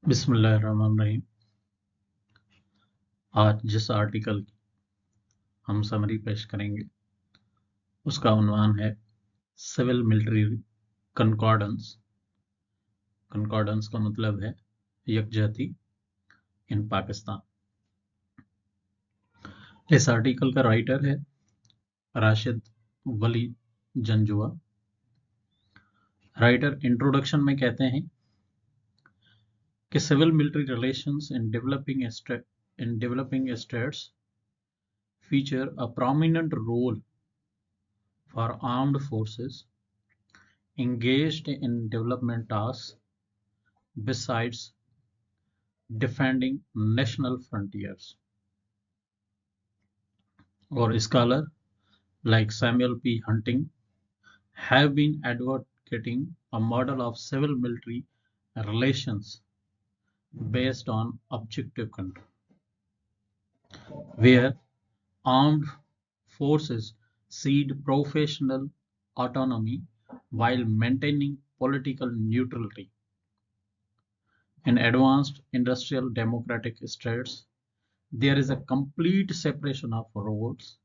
बिस्मिल्लाहिर्रहमानिर्रहीम। आज जिस आर्टिकल की हम समरी पेश करेंगे उसका उन्वान है सिविल मिलिट्री कंकॉर्डेंस। कंकॉर्डेंस का मतलब है यकजहती इन पाकिस्तान। इस आर्टिकल का राइटर है राशिद वली जंजुआ। राइटर इंट्रोडक्शन में कहते हैं कि civil military relations in developing states feature a prominent role for armed forces engaged in development tasks besides defending national frontiers. Or scholar like Samuel P. Hunting have been advocating a model of civil-military relations based on objective control, where armed forces cede professional autonomy while maintaining political neutrality. In advanced industrial democratic states, there is a complete separation of roles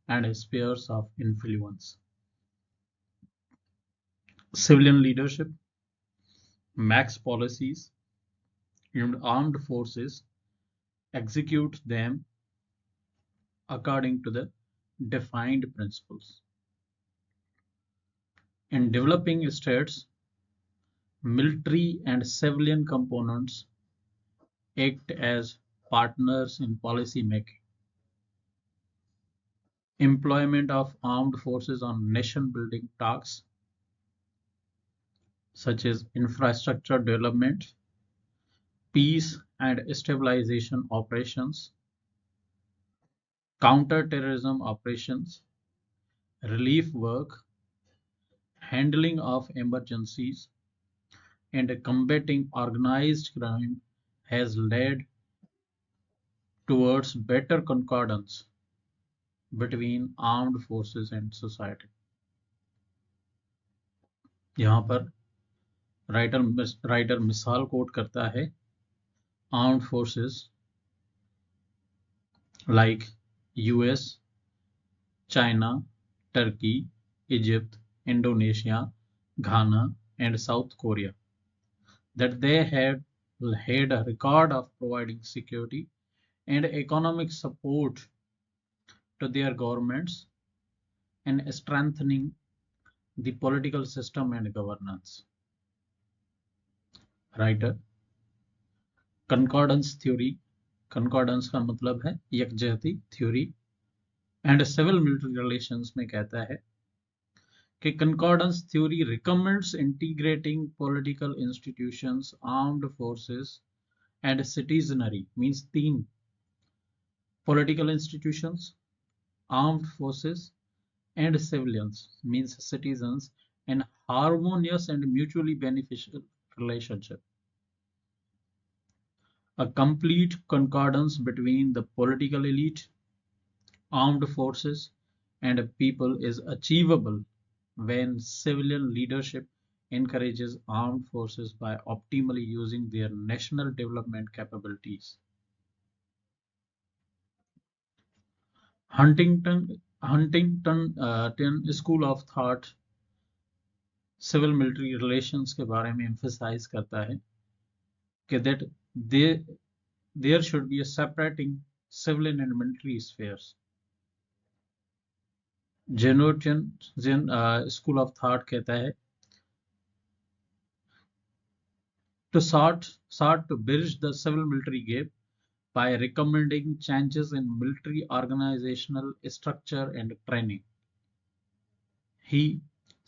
and spheres of influence. Civilian leadership makes policies, and armed forces execute them according to the defined principles. In developing states, military and civilian components act as partners in policy making. Employment of armed forces on nation building tasks such as infrastructure development, peace and stabilization operations, counter-terrorism operations, relief work, handling of emergencies, and combating organized crime has led towards better concordance between armed forces and society. यहाँ पर writer मिसाल coat करता है armed forces like US, China, Turkey, Egypt, Indonesia, Ghana, and South Korea, that they had a record of providing security and economic support to their governments and strengthening the political system and governance. Writer, concordance theory, concordance का मतलब है यकजहती theory and civil military relations में कहता है कि concordance theory recommends integrating political institutions, armed forces, and citizenry, means तीन political institutions, armed forces, and civilians, means citizens, in harmonious and mutually beneficial relationship. A complete concordance between the political elite, armed forces, and people is achievable when civilian leadership encourages armed forces by optimally using their national development capabilities. Huntington School of Thought civil military relations के बारे में emphasise करता है कि that there should be a separating civilian and military spheres. Janowitzian school of thought कहता है to sought to bridge the civil military gap by recommending changes in military organizational structure and training. He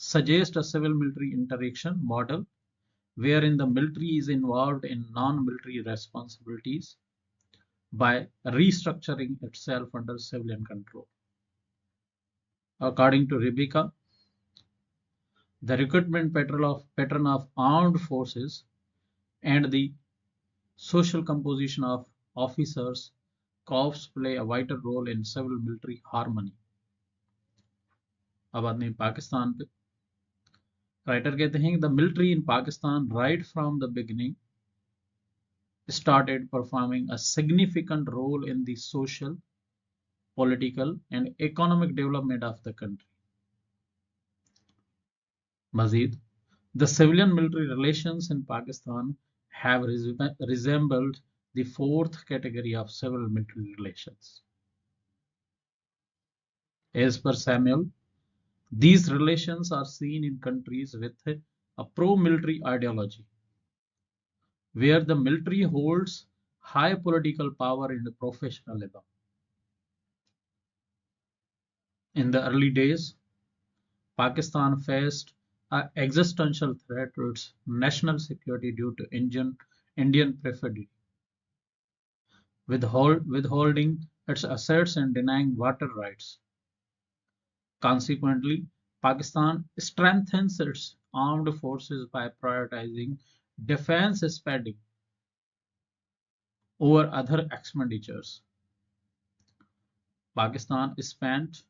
suggests a civil military interaction model wherein the military is involved in non-military responsibilities by restructuring itself under civilian control. According to Rebecca, the recruitment pattern of armed forces and the social composition of officers, corps play a vital role in civil military harmony. अब आते हैं पाकिस्तान पे. Writer कहते हैं the military in Pakistan right from the beginning started performing a significant role in the social, political, and economic development of the country. Mazid, the civilian military relations in Pakistan have resembled the fourth category of civil military relations. As per Samuel, these relations are seen in countries with a pro-military ideology, where the military holds high political power and professionalism. In the early days, Pakistan faced an existential threat to its national security due to Indian perfidy, withholding its assets and denying water rights. Consequently, Pakistan strengthens its armed forces by prioritizing defense spending over other expenditures. Pakistan spent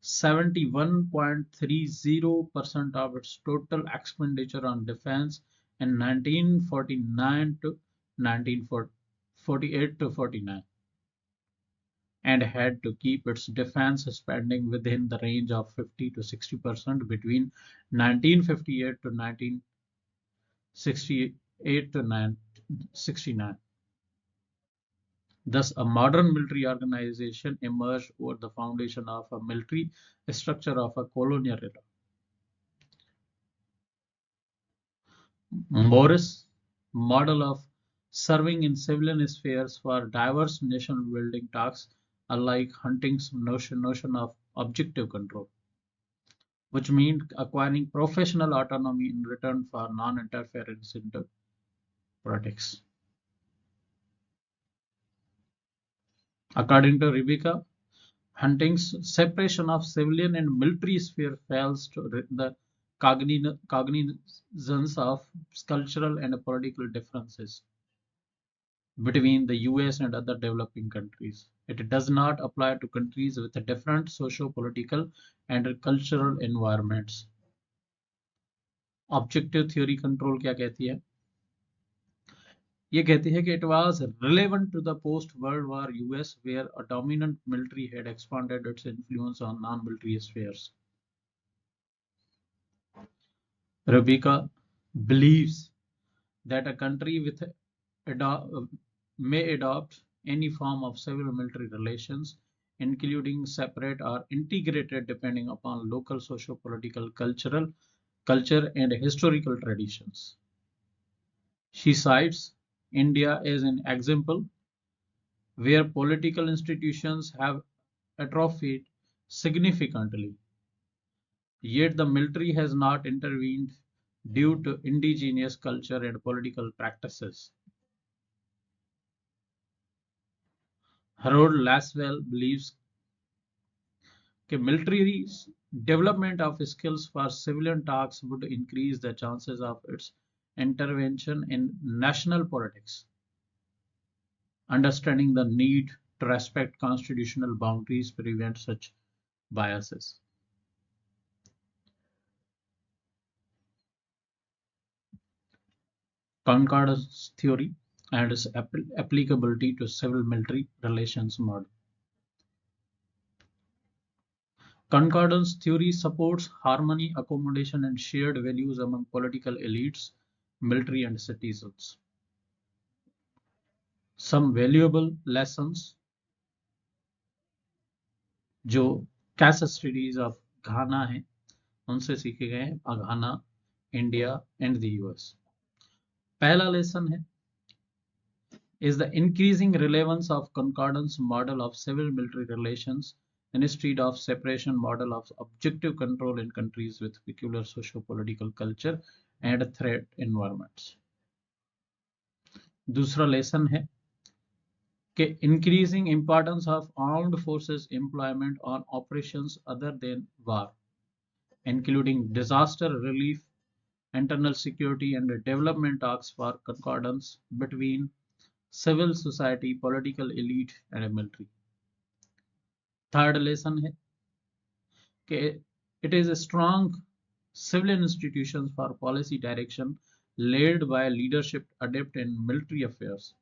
71.30% of its total expenditure on defense in 1949 to 1948 to 49, and had to keep its defense spending within the range of 50 to 60% between 1958 to 1968 to 1969. Thus, a modern military organization emerged over the foundation of a military structure of a colonial era. Morris' model of serving in civilian spheres for diverse nation-building tasks, unlike Hunting's notion of objective control, which means acquiring professional autonomy in return for non-interference into politics. According to Rebecca, Hunting's separation of civilian and military sphere fails to the cognizance of cultural and political differences between the US and other developing countries. It does not apply to countries with different socio-political and cultural environments. Objective theory control क्या कहती है? ये कहती है कि it was relevant to the post-World War US where a dominant military had expanded its influence on non-military spheres. Rebecca believes that a country with may adopt any form of civil-military relations, including separate or integrated depending upon local socio-political culture and historical traditions. She cites India as an example where political institutions have atrophied significantly, yet the military has not intervened due to indigenous culture and political practices. Harold Laswell believes that military development of skills for civilian tasks would increase the chances of its intervention in national politics. Understanding the need to respect constitutional boundaries prevent such biases. Concordance theory and its applicability to civil-military relations model. Concordance theory supports harmony, accommodation, and shared values among political elites, military, and citizens. Some valuable lessons जो case studies of घाना है उनसे सीखे गए हैं घाना, India and the US. पहला lesson है is the increasing relevance of concordance model of civil military relations instead of separation model of objective control in countries with peculiar socio-political culture and threat environments. दूसरा lesson है कि increasing importance of armed forces employment on operations other than war, including disaster relief, internal security, and development talks for concordance between civil society, political elite, and military. Third lesson है कि it is a strong civilian institutions for policy direction led by leadership adept in military affairs,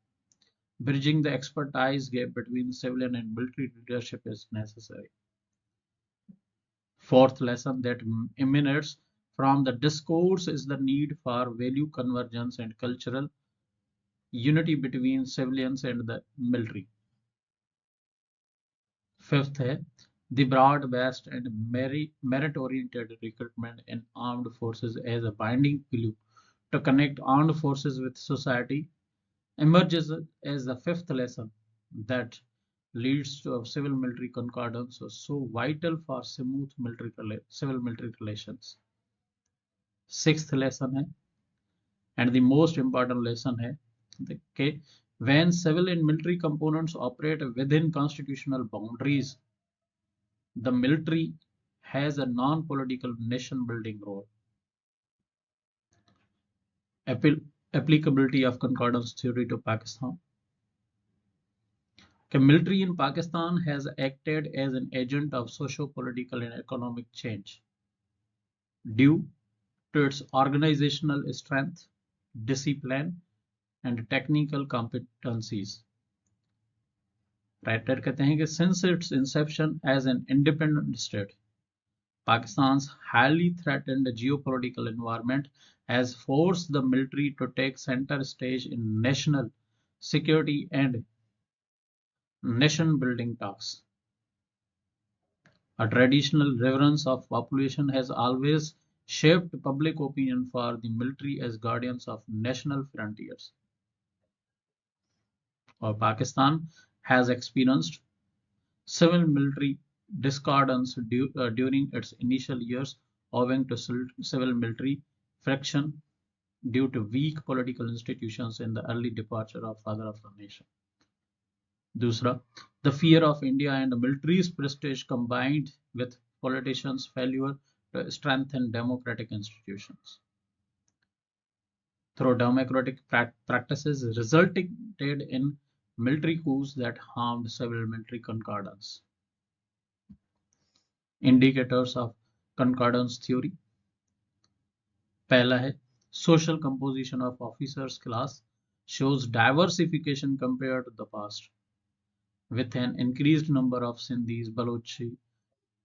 Bridging the expertise gap between civilian and military leadership is necessary. Fourth lesson that emanates from the discourse is the need for value convergence and cultural unity between civilians and the military. Fifth है the broad-based and merit-oriented recruitment in armed forces as a binding glue to connect armed forces with society emerges as the fifth lesson that leads to a civil-military concordance so vital for smooth civil-military relations. Sixth lesson है and the most important lesson है कि when civil and military components operate within constitutional boundaries, the military has a non-political nation-building role. Applicability of concordance theory to Pakistan. The military in Pakistan has acted as an agent of socio-political and economic change due to its organizational strength, discipline, and technical competencies. Writer कहते हैं कि since its inception as an independent state, Pakistan's highly threatened geopolitical environment has forced the military to take center stage in national security and nation-building tasks. A traditional reverence of population has always shaped public opinion for the military as guardians of national frontiers. Pakistan has experienced civil-military discordance during its initial years owing to civil-military friction due to weak political institutions in the early departure of father of the nation. दूसरा, the fear of India and the military's prestige combined with politicians' failure to strengthen democratic institutions. Through democratic practices resulted in military coups that harmed civil-military concordance. Indicators of concordance theory. पहला है social composition of officers class shows diversification compared to the past. With an increased number of Sindhis, Balochi,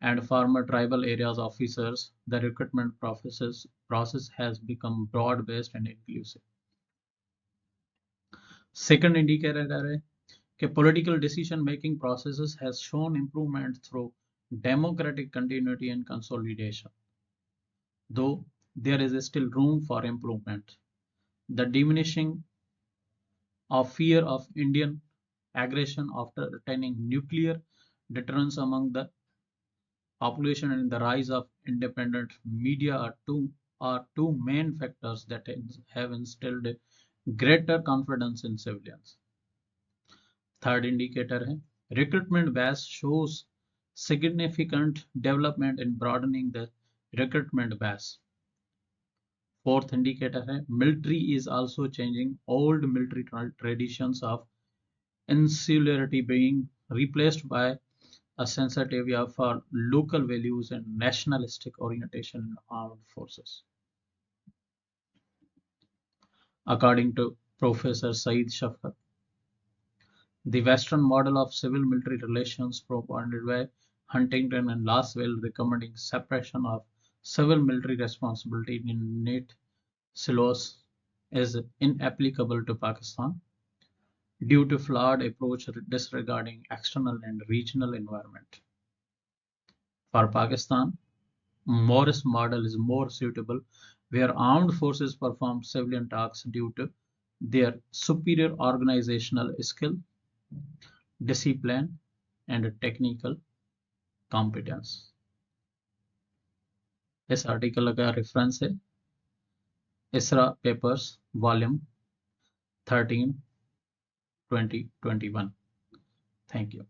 and former tribal areas officers, the recruitment process has become broad-based and inclusive. Second indicator है कि political decision-making processes has shown improvement through democratic continuity and consolidation. Though there is still room for improvement, the diminishing of fear of Indian aggression after attaining nuclear deterrence among the population and the rise of independent media are two main factors that have instilled greater confidence in civilians. Third indicator है recruitment base shows significant development in broadening the recruitment base. Fourth indicator है military is also changing old military traditions of insularity being replaced by a sensitivity for local values and nationalistic orientation in armed forces. According to Professor Saeed Shafqat, the Western model of civil-military relations propounded by Huntington and Laswell recommending separation of civil-military responsibility in innate silos is inapplicable to Pakistan due to flawed approach disregarding external and regional environment. For Pakistan, Morris model is more suitable where armed forces perform civilian tasks due to their superior organizational skill, discipline, and technical competence. इस article का reference है इसरा papers volume 13 2021. Thank you.